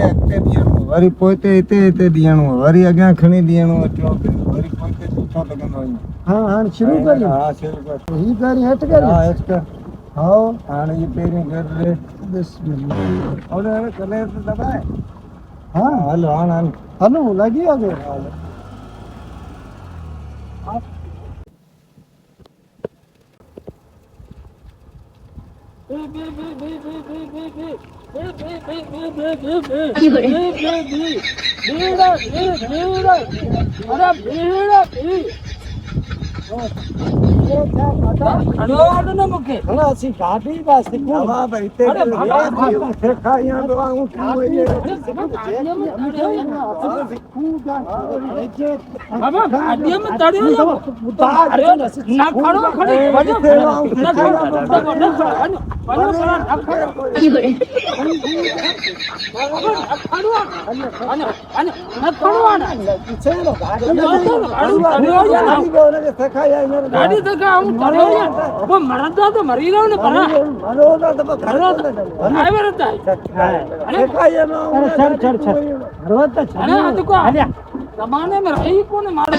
એકતે દિયાણું વરી પોતે તે દિયાણું વરી અગ્યા ખણી દિયાણું એટલો વરી પોતે સુઠો લગન હોય हाँ हाँ शुरू कर હા શરૂ કર ही कर हट कर હા એસ કર हाँ આને ઈ પેરી કર રે बिस्मिल्लाह ઓલે હવે કલે તો દબાય हाँ હાલો હાલ हेलो लगी आगे ગાડી તો કે હું તળ્યો મરદા તો મરી રહ્યો ને પરા ડ્રાઈવર હતા અને આ તો કો જમાને में रही को ने मार